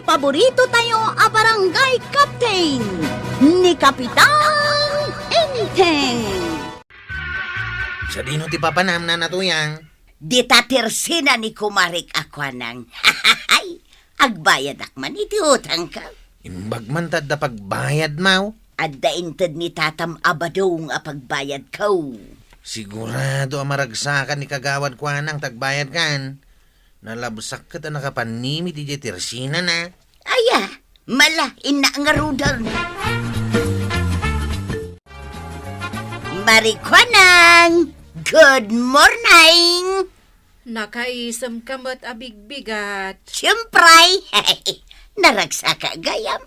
paborito tayo a barangay captain ni Kapitan Enteng. Sa dino ti papanam na natuyang. Di tatersina ni kumarik ako nang agbayad akman iti utang ka. Imbag man tad da pagbayad mau. Adda inted ni tatam abadong apagbayad ko. Sigurado amaragsakan ni kagawad ko anang tagbayad kan. Nalabsak ka ta nakapanimi ti Tersina na. Aya, mala ina nga rudal. Marikwanang, good morning! Nakaisam ka mo't abigbigat. Siyempre, naragsa ka gayam.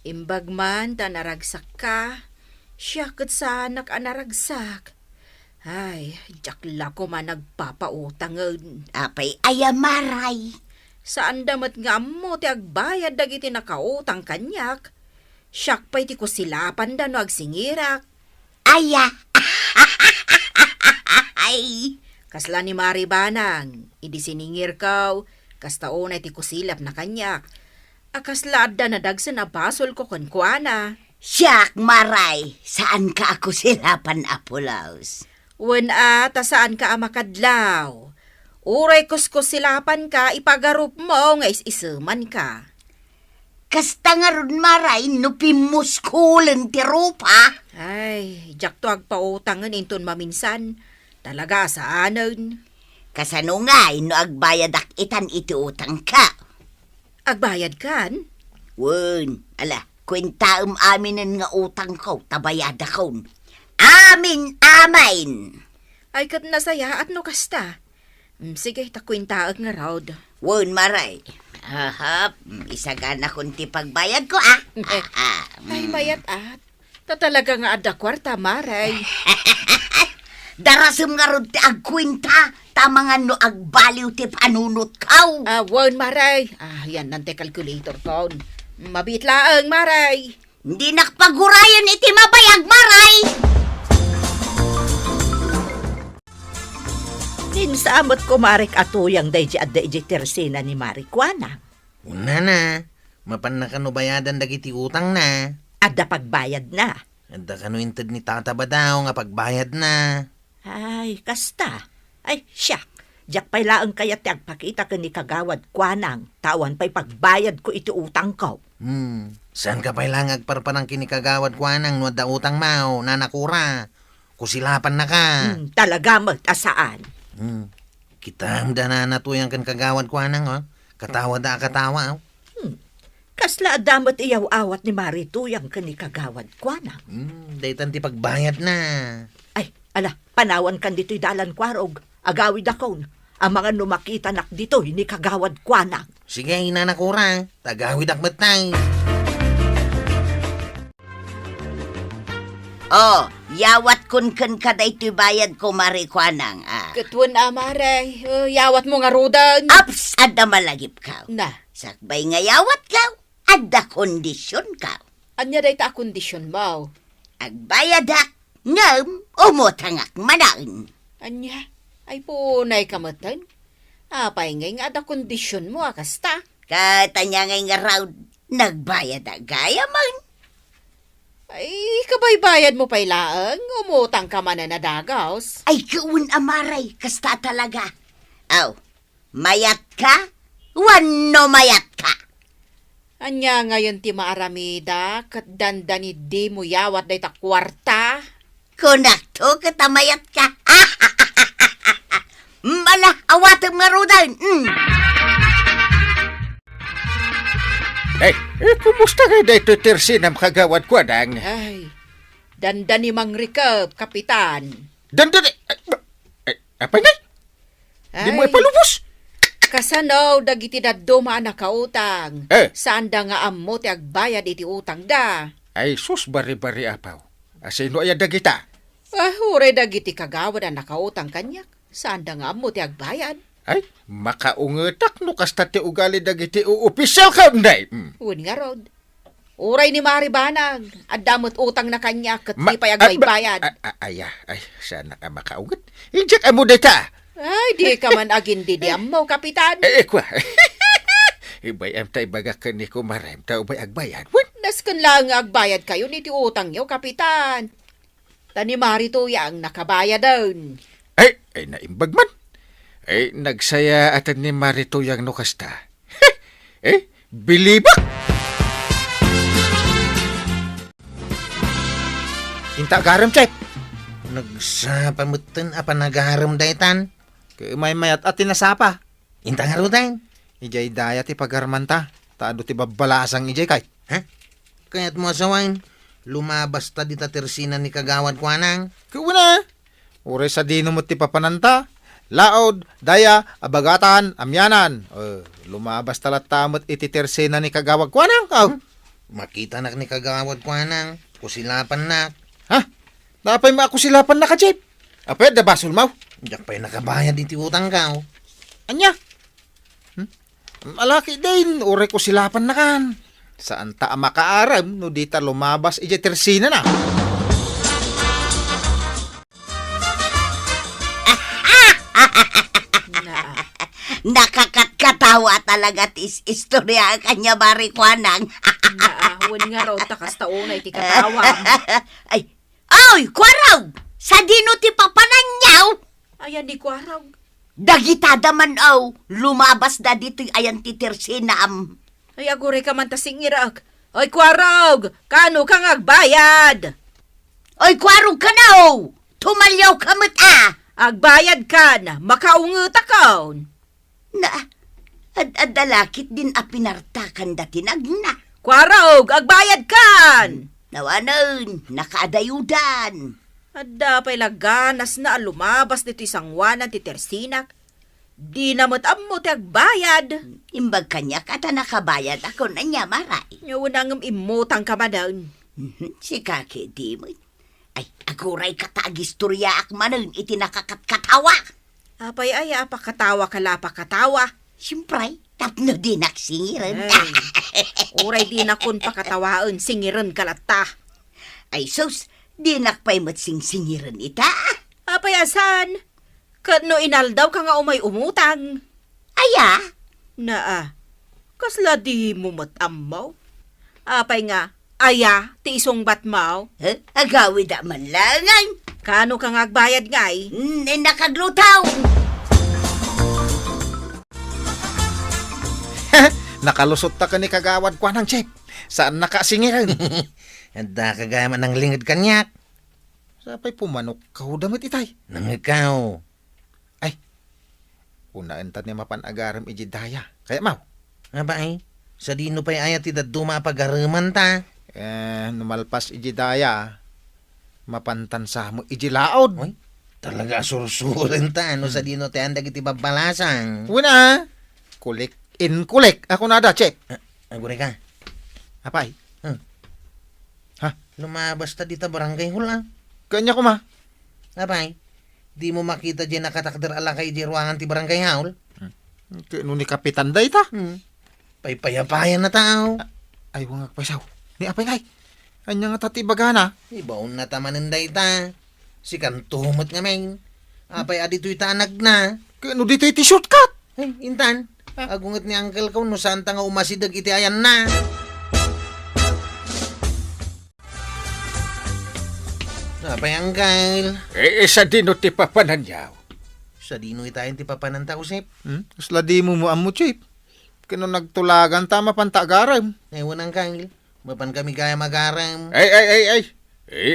Imbag man ta naragsak ka, siya kat sa anak naragsak. Ay, jakla ko man nagpapautangan. Apay ayamaray. Saan damat nga mo ti agbayad dagiti nakautang kanyak. Siyak pa'y ti ko silapan da no agsingirak. Aya. Ay. Kasla ni Mari Banang, idi siningir kaw, kastaon ay ti ko silap na kanyak. Akasla da nadagsan na basol ko kuana. Siyak maray, saan ka ako silapan apulaos? Wen ta saan ka amakadlaw? Uray kuskus silapan ka, ipagarup mo nga is-isuman ka. Kasta nga ron maray, no pimuskulen ti rupa. Ay, jak to agpautangan inton maminsan. Talaga saanon. Kasano nga, no agbayad ak itan iti utang ka. Agbayad kan? Wen, ala, kwentaam aminin nga utang ko, tabayad akon. Amin, amain. Ay kat nasaya at no kasta. Sige, takwintaag nga raod. Wen, maray. Ahap, isagan akong ti pagbayad ko, Ay, mayat at. Ta talaga nga ada kwarta, Maray. Darasem nga ron ti agkwinta, tama nga no agbaliw ti panunot kaw. Wen, Maray. Yan nante calculator ko. Mabitlaang, Maray. Hindi nakpagurayan iti mabayag, maray. Ninsamot kumarik atuyang dayji at dayji Tersina ni Marikwana. Una na. Mapan na kano bayadan dagiti utang na. Adda pagbayad na. Adda kano inted ni Tata ba daw nga pagbayad na. Ay, kasta. Ay, siyak. Diyak pa'y laang kaya ti agpakita ka ni kagawad kwanang. Tawan pa'y pagbayad ko iti utang ko. Saan ka pa'y lang agparpanang kinikagawad ko anang nuad da utang mau, nanakura. Kusilapan na ka. Talaga magtasaan. Kita da na natuyang kan kagawad ko anang, oh. Katawa da katawa, oh. Kasla adamot iyaw awat ni Marituyang ka ni kagawad kwanang. Daytan ti pagbayad na. Ay, ala, panawan kan dito'y dalan kwarog. Agawid akon. Ang mga numakita nak dito'y ni kagawad kwanang. Sige, nanakura. Tagawid akmatay. Oh, yawat kun kaday ti bayad ko, marikwanang. Katwan, Maray. Yawat mo nga rodan. Ups, adda malagip ka. Na, Sakbay nga yawat ka, adda kondisyon ka. anya day ta kondisyon mo. Agbayad ak, ngam, umutangak manang. Anya, ay punay kamatan. Apay ngay nga ada kondisyon mo, akasta. Katanya ngay nga raw, nagbayad ak gaya man. Ay, kabay-bayad mo pa'y laang, umutang ka man na nadagaws. Ay, kaun amaray, kasta talaga. Aw, mayat ka? Wano mayat ka? Anya ngayon ti maaramida, kat dandani di mo yawat day ta kwarta. Kunakto katamayat ka. Mala, awatem nga rudan. Kumusta kayo dito, Tersina, kagawad ko, dang? Ay, dandani mang rikap, kapitan. Dandan, apa nga? Di mo ipalubos? Kasanaw, dagiti daddo maanak ka utang. Saan da nga ammo ti agbayad iti utang da? Ay, sus, bari-bari apaw. Asino ay dagita? Hure dagiti kagawad ang nakautang kanyak. Saan da nga ammo ti agbayad? Ay, makaungetak no kasta ti ugali dagiti opisyal ka, unday. Uwan nga rod. Uray ni Mari Banag, at damot utang na kanya kat di payag may bayad. Ay, sana ka makaunget. Injak amo data. Ay, di ka man agin di mo, kapitan. Kwa. Ibay am tay baga ka ni kumarem ta ubay agbayan. Wen? Naskan lang nga agbayad kayo ni ti utang niyo, kapitan. Tani marito yang nakabayad doon. Ay naimbag man. Ay, nagsaya atan ni Marito yang nukasta. Bilibak! Inta garam, Chep. Nagsapamutan apa nagaharam daytan. May mayat at tinasapa. Intang harutan. Ijay daya ti pagarmanta. Taado ti babalasang ijay kay. Ha? Kaya't mo asawain. Lumabas ta di ta tersina ni kagawad kuanang. Kuna. Ure sa dino mo ti papananta. Laod, daya, abagatan, amyanan. Lumabas talat tamot iti tersena ni kagawag kuanang. Makita nak ni kagawad kuanang. Kusilapan nak. Ha? Napay maakusilapan na ka, Chep. Apay, da basol maw. Diyak pa'y nakabayad iti utang ka. Anya? Malaki din, ure ko silapan na kan. Saan ta makaaram no di ta lumabas ije tersina na. Nakakatawa talaga tis istorya kanya Marikwanang. Naahon nga raw takas taunay ti katawa. Ay, kwaraw! Sa dino ti papananyaw! Ayan di ko araw. Dagitada man lumabas da dito'y ayan ti tersinam. Ay agure ka man tasingirag. Ay kwarog, kano kang agbayad? Ay, kwarog ka na tumalyaw ka mat Agbayad ka na, makaungot akaon. Na, adalakit din a pinartakan dati nagna. Kwarog, agbayad kan! Nawanan, nakaadayudan. Adda pa'y laganas na lumabas dito isang wanan ti tersinak. Di namot ammo ti agbayad. Imbag kanya kata nakabayad ako na niya maray. Nyawunang imutang ka manan. Si kaki di mo. Ay, aguray katagistorya akmanan iti nakakatkatawa. Apay ay apakatawa kalapakatawa. Siyempre, tapno di naksingiran. Ay, uray di na kun pakatawaan, singiran kalata. Ay, sus, di nakpay singiran ita. Apay asan? Kano inaldaw ka nga umay umutang. Aya, Kasla di mo matamaw. Apay nga, aya, ti isong batmaw. agawid man langan. Kano kang agbayad ngay? Nakaglutaw. Nakalusot ta ka ni kagawad kwa ng Chep. Saan nakasingiran? Anda kagayaman ng lingid kanyak. Sapay pumanok kao damit itay. Nang ikaw. Unaan ta ni mapanagaram iji daya. Kaya maw. Aba sa dino pa'y ayat iti duma pagaraman ta. Numalpas iji daya. Mapantansa mo iji laod. Uy, talaga sursurin ta. Sa dino tayo andag iti babalasang. Una, kulik in kulik. Ako na da, Chep. Agure ka. Apay? Lumabas ta dita barangay hula. Kanya ko ma. Abay, di mo makita dyan nakatakder ala kay di ruangan ti barangay haul. Kano ni kapitan day ta? Paypayapayan na tao. Ay, wangak pasaw. Ni apay ngay. Anya nga tati bagana. Ibaon na tamanin day ta. Si kantumot nga men. Apay adito'y tanag na. Kano dito iti shortcut? Ay, intan. Agungot ni uncle ko no saan ta nga umasidag iti ayan na. Apay uncle. Sa dino ti papananyaw. Sa dino itayin ti papananta usip. Usla di mo mo Chep. Kano nagtulagan tama pantagaram. Ewan uncle. Mapan kami kaya magaram. Ay.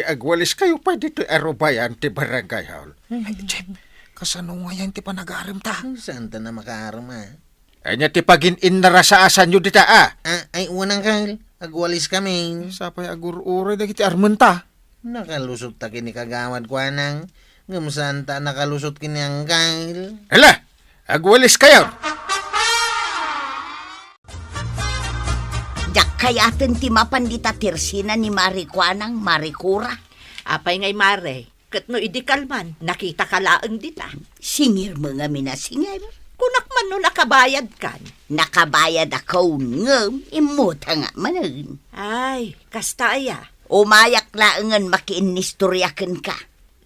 Agwalis kayo pa dito arobayan ti barangay hall. Ay, Chep. Kasano nga yan ti panagaram ta? Saan ta na makaram Anya ti pagin-in na rasaasan nyo dita Ay, unang uncle. Agwalis kami. Sapay agur-uray dagiti armen ta. Nakalusot ta kini kagawad kwa nang. Ngamusan ta nakalusot kini uncle. Hala, agwalis kayo. Dak kayaten ti mapandita tirsina ni Marikwanang Marikura. Apay ngay mare, kat no idikalman, nakita ka laang dita. Singir mga minasingir. Kunak man no nakabayad kan. Nakabayad ako ngem, imuta nga manan. Ay, kasta aya. Umayak laangan makiinistoryakan ka.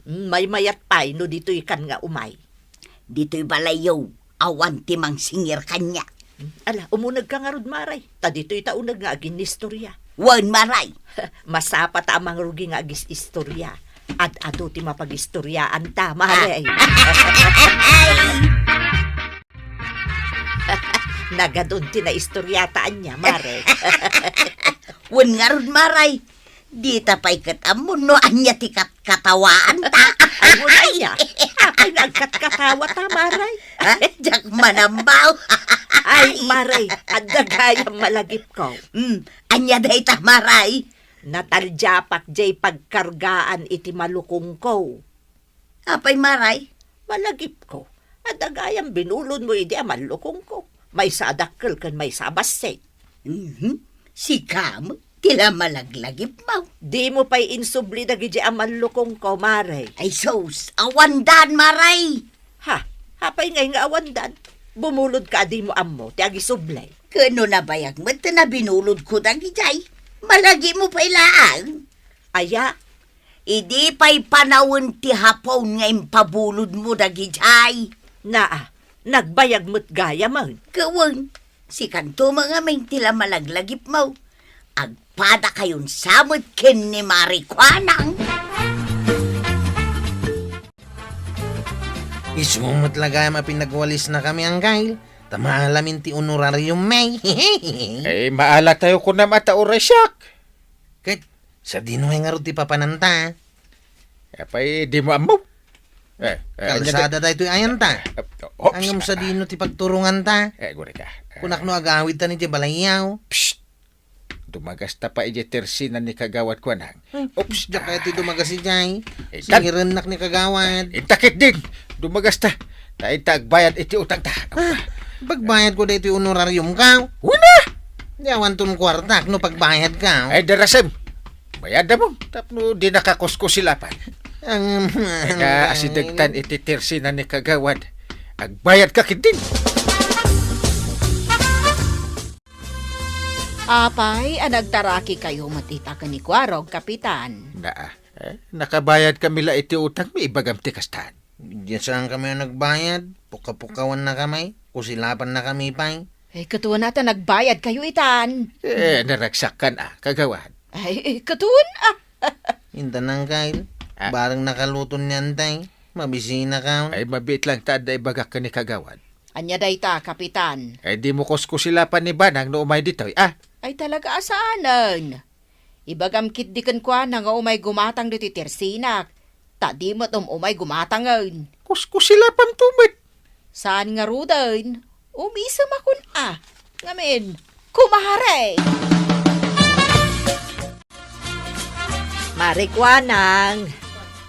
May mayat pay no dito ikan nga umay. Dito'y balayaw, awan timang singir kanya. Ala, umunag ka nga rod, Maray. Ta dito itaunag nga agin istorya. Wan maray. Masapa ta amang rugi nga agis istorya. At ato ti mapag-istoryaan ta, Maray. Nagadun ti na istoryataan niya, Maray. Wan nga ron maray. Di tapay katamon no anya ti katawaan ta. Ay, wala niya. Apay nagkatkatawa ta, Maray. Jak manambaw. Ay, Maray, at dagayang malagip ko. Anya day ta maray. Nataljapak jay pagkargaan iti malukong ko. Apay maray. Malagip ko. At dagayang binulon mo iti amalukong ko. May sadakkel kan may sabasay. Si Kam, tila malaglagip mo. Di mo pa'y insubli dagi amalukong ko, Maray. Ay sos, awandan maray. Ha, hapay ngay nga awandan. Bumulod ka di mo ammo, ti agi sublay. Kano na bayag mo na binulod ko dagi jay. Malagi mo pa ilaan. Aya, Idi pa'y panawon ti hapon ngayon pabulod mo dagi jay. naa, nagbayag mo't gaya man. Kawan, si kanto mga may tila malaglagip mo. Agpada kayon samot ken ni Marikwanang. Isumot lagay mapinagwalis na kami ang gail. Tamalamin ti honorarium may. Eh, maala tayo ko na mata oresyak. Kat, sa dinoy nga ro ti papananta. Apay, di mo amo. Kalsada tayo ti ayan ta. Ops. Angam sa dino ti pagturungan ta. Guri ka. Kunak no agawid ta ni ti balayaw. Psst! Dumagas ta pa ije tersina ni kagawad ko nang. Ops, diya kaya ti dumagas si Jay. Eh, Sirenak ni kagawad. Itakit din! Dumagas ta. Taitag bayad iti utang ta. Pagbayad ko dito yung honorarium ka. Una! Di awan tun kwartak no pagbayad ka. Ay, darasem. Bayad na mo. Tapno di nakakusko sila pa. Ang... Kaya asidagtan iti tersina ni kagawad. Agbayad ka kitin. Apay, nagtaraki kayo matita ka ni Kwarog, Kapitan. Nakabayad kami la iti utang may ibagam ti kastan. Diyan saan kami nagbayad. Pukapukawan na kami. Kusilapan na kami pa'y. Ay, katuwa natin nagbayad kayo itan. Naragsakan kagawad. Ay, katuwa Hinta nang kail. Barang nakaluton niyan tay. Mabisina ka. Ay, mabit lang ta da ibagak ka ni kagawad. Anya dayta, Kapitan. Ay, di mo kusko sila pa ni Banang no umay dito. Ay, talaga asaanan. Ibagam kit di kan kwa na nga umay gumatang dito tersinak. Ta di mo umay gumatangan. Kusko sila pang tumit. Saan nga rudan? Umisa makun Ngamin, kumahare. Marikwanang.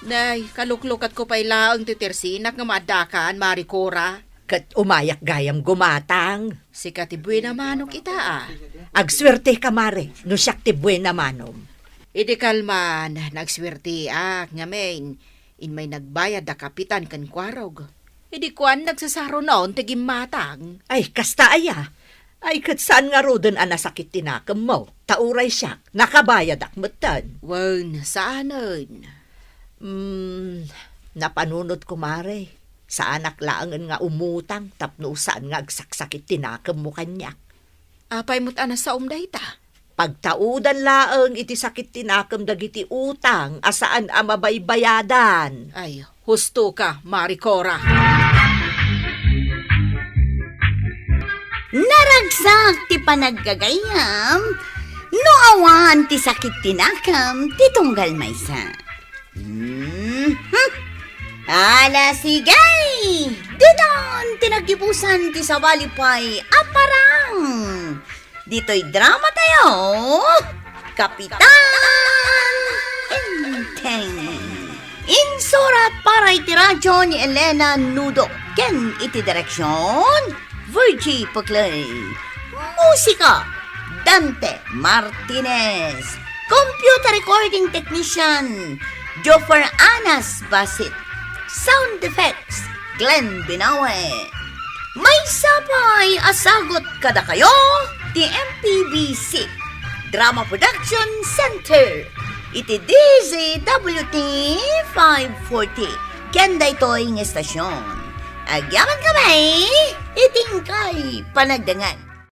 Nay, kaluklukat ko pa'y laang ti tersinak nga madakan, Maricora. Kat umayak gayam gumatang. Si Katibwe na manok ita Agswerte ka, Mare. No siyak ti buena manom. Idi kalman, nagswerte ngamin. In may nagbayad da Kapitan kan Kwarog. Idi kwan nagsasaro noon tigim matang. Ay, kasta aya. Ay, kat saan nga rodan anasakit tinakam mo? Tauray siyak. Nakabayad akmatan. Wan, saanan? Napanunod ko, Mare. Sa anak laangan nga umutang, tapno saan nga agsaksakit tinakam mo kanyak. Apay mo't anas sa umday ta. Pagtaudan laang iti sakit tinakam dagiti utang, asaan amabaybayadan. Ay, husto ka, Maricora. Naragsak ti panaggagayam. No awan ti sakit tinakam, ti tunggal maysa. Ala sigay! Dinon tinagibusan ti sawalipay aparang. Dito'y drama tayo. Kapitan Enteng. Insurat para iti radyo ni Elena Nudo. Ken iti direksyon Virgie Paclay. Musika Dante Martinez. Computer recording technician Joffer Anas Basit. Sound effects Glenn Binawe. May sapay asagot kada kayo ti MPBC Drama Production Center. Iti DZWT 540 Kenda ito'y ng estasyon. Agyaman kamay, iting kay panagdangan.